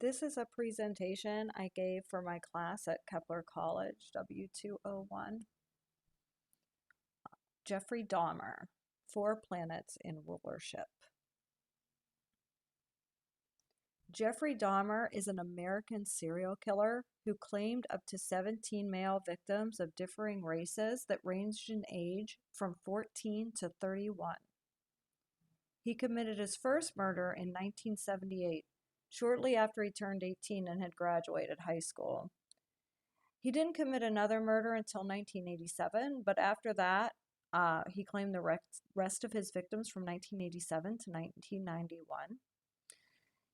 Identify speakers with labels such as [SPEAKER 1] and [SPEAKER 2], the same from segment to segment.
[SPEAKER 1] This is a presentation I gave for my class at Kepler College, W201. Jeffrey Dahmer, 4 Planets in Rulership. Jeffrey Dahmer is an American serial killer who claimed up to 17 male victims of differing races that ranged in age from 14 to 31. He committed his first murder in 1978, shortly after he turned 18 and had graduated high school. He didn't commit another murder until 1987, but after that, he claimed the rest of his victims from 1987 to 1991.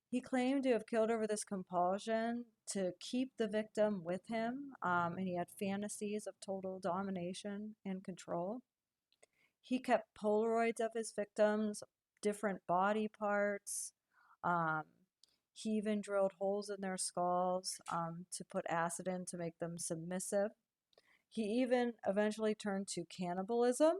[SPEAKER 1] He claimed to have killed over this compulsion to keep the victim with him, and he had fantasies of total domination and control. He kept Polaroids of his victims, different body parts. He even drilled holes in their skulls to put acid in to make them submissive. He even eventually turned to cannibalism.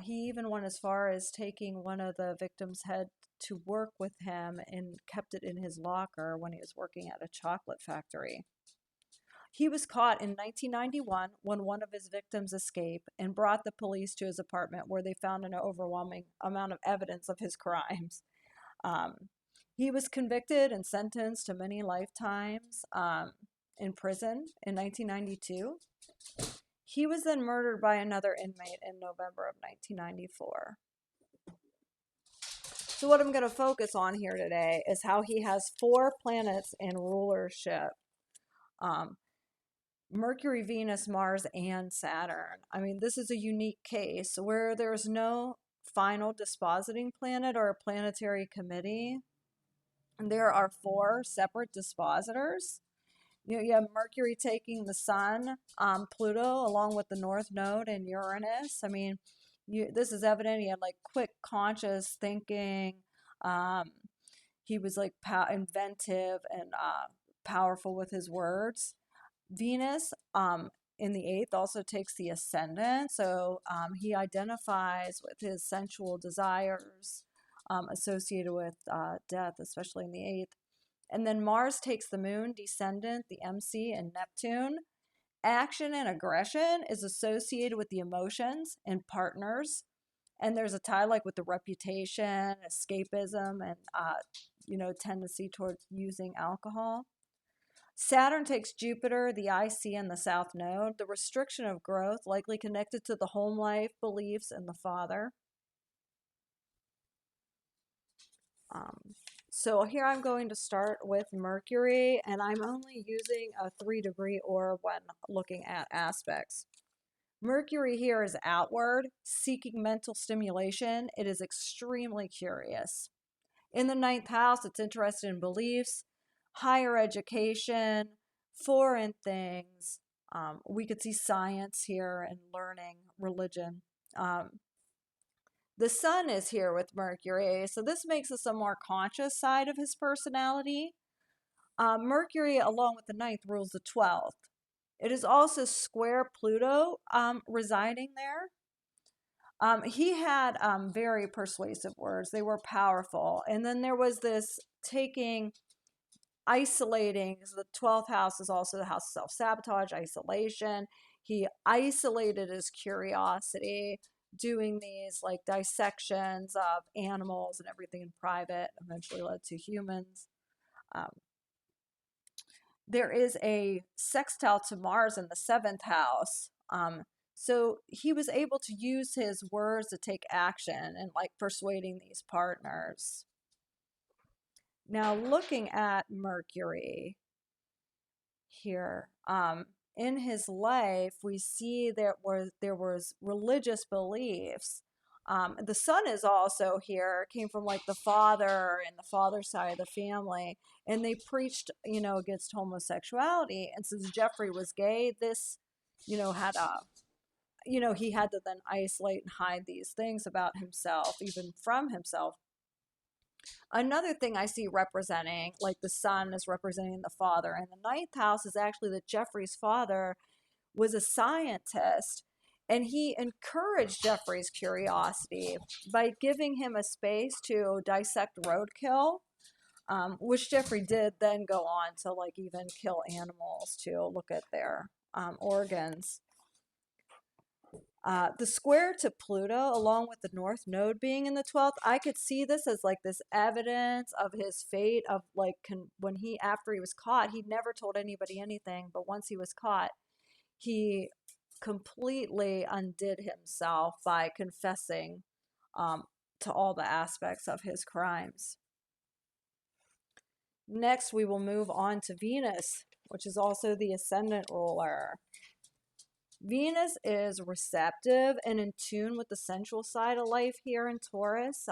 [SPEAKER 1] He even went as far as taking one of the victims' head to work with him and kept it in his locker when he was working at a chocolate factory. He was caught in 1991 when one of his victims escaped and brought the police to his apartment, where they found an overwhelming amount of evidence of his crimes. He was convicted and sentenced to many lifetimes in prison in 1992. He was then murdered by another inmate in November of 1994. So what I'm going to focus on here today is how he has 4 planets in rulership. Mercury, Venus, Mars, and Saturn. I mean, this is a unique case where there's no final dispositing planet or a planetary committee. And there are 4 separate dispositors. You have Mercury taking the Sun, Pluto, along with the North Node and Uranus. I mean, this is evident. He had like quick, conscious thinking. He was like inventive and powerful with his words. Venus in the 8th also takes the ascendant. So he identifies with his sensual desires associated with death, especially in the 8th. And then Mars takes the moon, descendant, the MC, and Neptune. Action and aggression is associated with the emotions and partners. And there's a tie like with the reputation, escapism, and, tendency towards using alcohol. Saturn takes Jupiter, the IC, and the South Node. The restriction of growth, likely connected to the home life, beliefs, and the father. So here I'm going to start with Mercury, and I'm only using a 3-degree orb when looking at aspects. Mercury here is outward, seeking mental stimulation. It is extremely curious. In the 9th house, it's interested in beliefs, higher education, foreign things. We could see science here and learning, religion. The Sun is here with Mercury, so this makes us a more conscious side of his personality. Mercury, along with the 9th, rules the 12th. It is also square Pluto residing there. He had very persuasive words. They were powerful. And then there was this isolating. So the 12th house is also the house of self-sabotage, isolation. He isolated his curiosity, doing these like dissections of animals and everything in private, eventually led to humans. There is a sextile to Mars in the 7th house. So he was able to use his words to take action and like persuading these partners. Now looking at Mercury here, in his life, we see there was religious beliefs. The Sun is also here, came from like the father and the father's side of the family, and they preached, against homosexuality. And since Jeffrey was gay, this, had he had to then isolate and hide these things about himself, even from himself. Another thing I see representing, like the Sun is representing the father, and the 9th house is actually that Jeffrey's father was a scientist, and he encouraged Jeffrey's curiosity by giving him a space to dissect roadkill. which Jeffrey did then go on to like even kill animals to look at their organs. The square to Pluto, along with the North Node being in the 12th, I could see this as like this evidence of his fate of like when he, after he was caught, he never told anybody anything, but once he was caught, he completely undid himself by confessing to all the aspects of his crimes. Next, we will move on to Venus, which is also the ascendant ruler. Venus is receptive and in tune with the sensual side of life here in Taurus.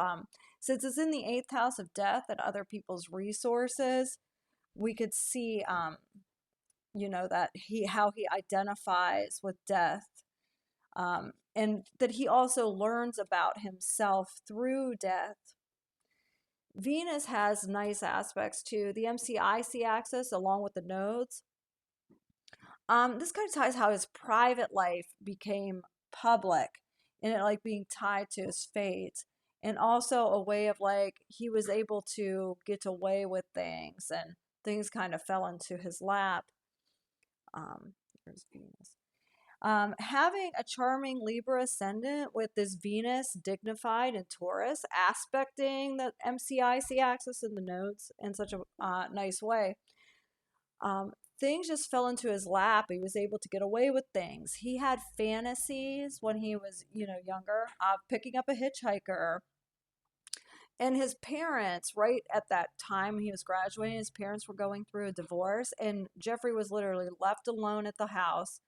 [SPEAKER 1] Since it's in the 8th house of death and other people's resources, we could see, that how he identifies with death, and that he also learns about himself through death. Venus has nice aspects to the MCIC axis along with the nodes. This kind of ties how his private life became public and it like being tied to his fate. And also a way of like he was able to get away with things and things kind of fell into his lap. Here's Venus. Having a charming Libra ascendant with this Venus dignified in Taurus, aspecting the MCIC axis in the nodes in such a nice way. Things just fell into his lap. He was able to get away with things. He had fantasies when he was, younger, picking up a hitchhiker. And his parents, right at that time he was graduating, his parents were going through a divorce, and Jeffrey was literally left alone at the house.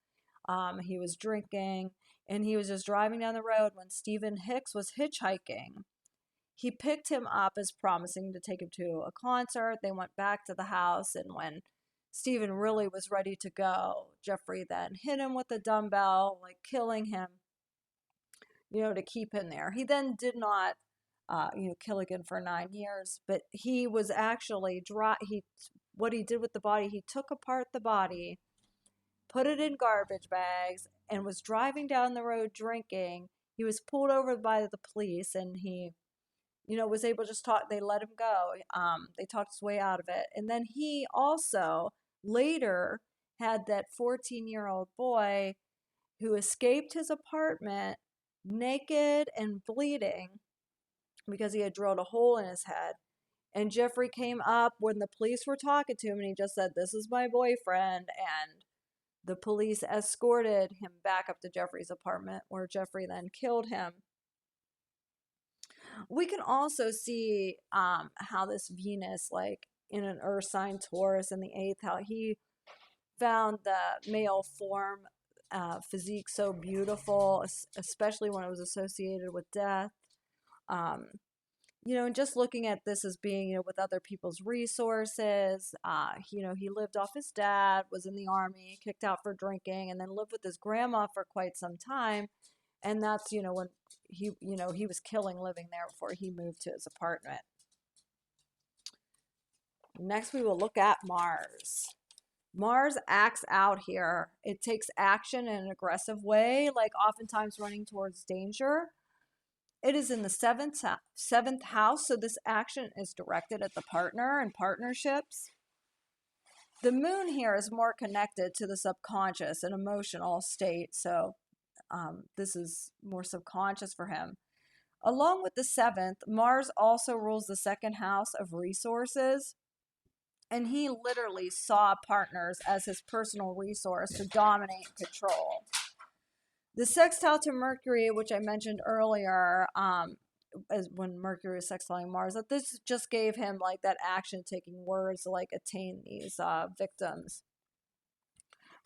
[SPEAKER 1] He was drinking, and he was just driving down the road when Stephen Hicks was hitchhiking. He picked him up as promising to take him to a concert. They went back to the house, and when Stephen really was ready to go, Jeffrey then hit him with a dumbbell, like killing him, to keep him there. He then did not, kill again for 9 years, but he was actually what he did with the body, he took apart the body, put it in garbage bags, and was driving down the road drinking. He was pulled over by the police, and he, was able to just talk. They let him go. They talked his way out of it. And then he also later had that 14-year-old boy who escaped his apartment naked and bleeding because he had drilled a hole in his head. And Jeffrey came up when the police were talking to him, and he just said, "This is my boyfriend." And the police escorted him back up to Jeffrey's apartment, where Jeffrey then killed him. We can also see how this Venus, like in an earth sign Taurus in the 8th, how he found the male form physique so beautiful, especially when it was associated with death. And just looking at this as being, with other people's resources, he lived off his dad, was in the army, kicked out for drinking, and then lived with his grandma for quite some time. And that's, when he was killing living there before he moved to his apartment. Next, we will look at Mars. Mars acts out here. It takes action in an aggressive way, like oftentimes running towards danger. It is in the seventh house, so this action is directed at the partner and partnerships. The moon here is more connected to the subconscious and emotional state, so this is more subconscious for him. Along with the 7th, Mars also rules the 2nd house of resources, and he literally saw partners as his personal resource to dominate and control. The sextile to Mercury, which I mentioned earlier, as when Mercury was sextiling Mars, that this just gave him like that action-taking words to like attain these victims.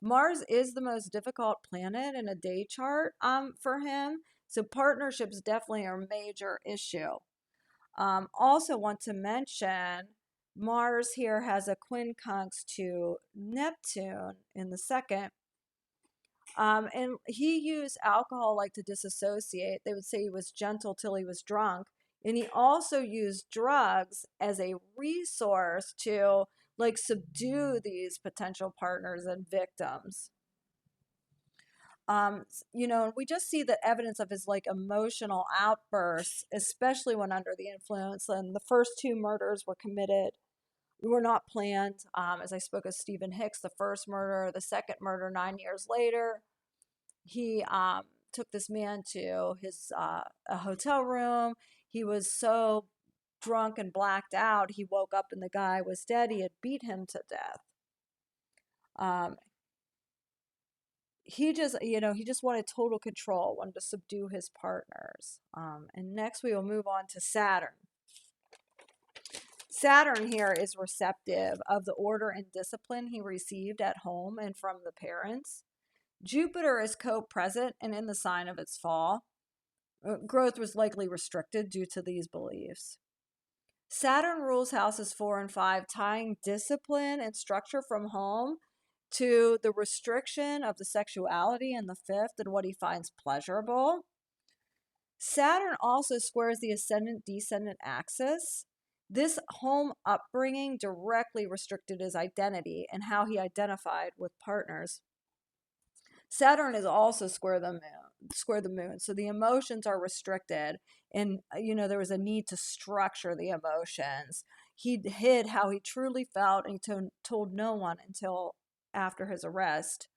[SPEAKER 1] Mars is the most difficult planet in a day chart for him, so partnerships definitely are a major issue. Also want to mention Mars here has a quincunx to Neptune in the 2nd. And he used alcohol like to disassociate. They would say he was gentle till he was drunk. And he also used drugs as a resource to like subdue these potential partners and victims. We just see the evidence of his like emotional outbursts, especially when under the influence. And the first 2 murders were committed were not planned. As I spoke of Stephen Hicks, the first murder, the second murder 9 years later, he took this man to his a hotel room. He was so drunk and blacked out, he woke up and the guy was dead. He had beat him to death. Um, he just, he just wanted total control, wanted to subdue his partners. And next we will move on to Saturn. Saturn here is receptive of the order and discipline he received at home and from the parents. Jupiter is co-present and in the sign of its fall. Growth was likely restricted due to these beliefs. Saturn rules houses 4 and 5, tying discipline and structure from home to the restriction of the sexuality in the fifth and what he finds pleasurable. Saturn also squares the ascendant-descendant axis. This home upbringing directly restricted his identity and how he identified with partners. Saturn is also square the moon. So the emotions are restricted, and there was a need to structure the emotions. He hid how he truly felt, and he told no one until after his arrest.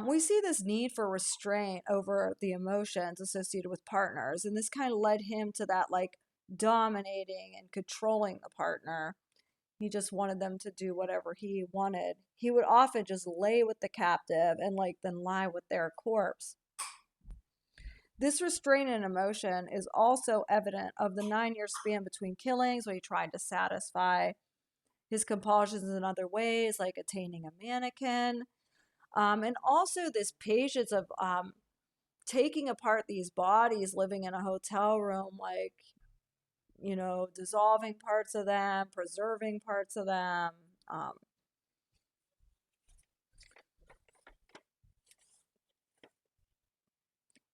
[SPEAKER 1] We see this need for restraint over the emotions associated with partners, and this kind of led him to that dominating and controlling the partner. He just wanted them to do whatever he wanted. He would often just lay with the captive and then lie with their corpse. This restraint in emotion is also evident of the 9-year span between killings, where he tried to satisfy his compulsions in other ways, like attaining a mannequin. And also this patience of taking apart these bodies, living in a hotel room, dissolving parts of them, preserving parts of them.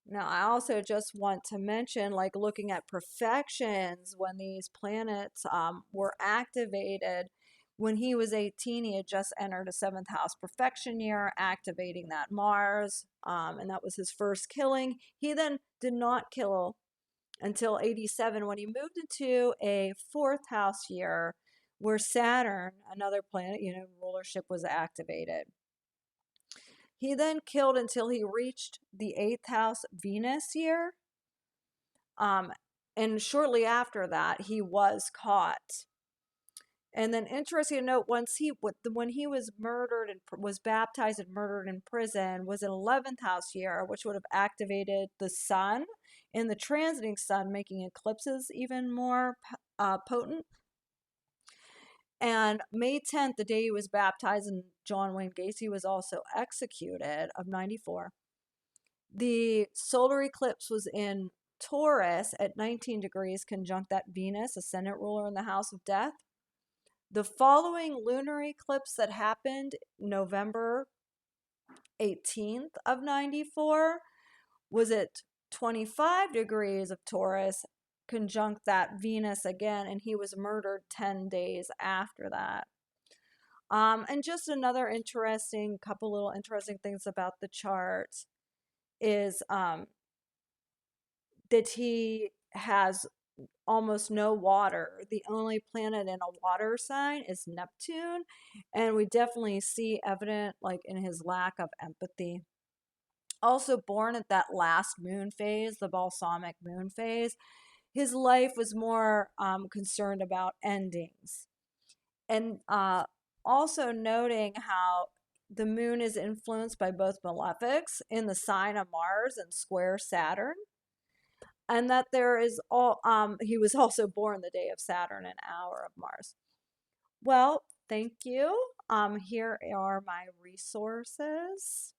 [SPEAKER 1] Now, I also just want to mention, looking at perfections, when these planets were activated. When he was 18, he had just entered a 7th house perfection year, activating that Mars, and that was his first killing. He then did not kill until 87, when he moved into a 4th house year where Saturn, another planet, rulership, was activated. He then killed until he reached the 8th house Venus year. And shortly after that, he was caught. And then, interesting to note, when he was murdered and was baptized and murdered in prison, was an 11th house year, which would have activated the sun and the transiting sun, making eclipses even more potent. And May 10th, the day he was baptized and John Wayne Gacy was also executed, of 94. The solar eclipse was in Taurus at 19 degrees, conjunct that Venus, ascendant ruler in the house of death. The following lunar eclipse that happened November 18th of 94 was at 25 degrees of Taurus, conjunct that Venus again, and he was murdered 10 days after that. And just another couple little interesting things about the chart is that he has almost no water. The only planet in a water sign is Neptune, and we definitely see evident in his lack of empathy. Also born at that last moon phase, the balsamic moon phase, his life was more concerned about endings. And also noting how the moon is influenced by both malefics in the sign of Mars and square Saturn, and that he was also born the day of Saturn, an hour of Mars. Well, thank you. Here are my resources.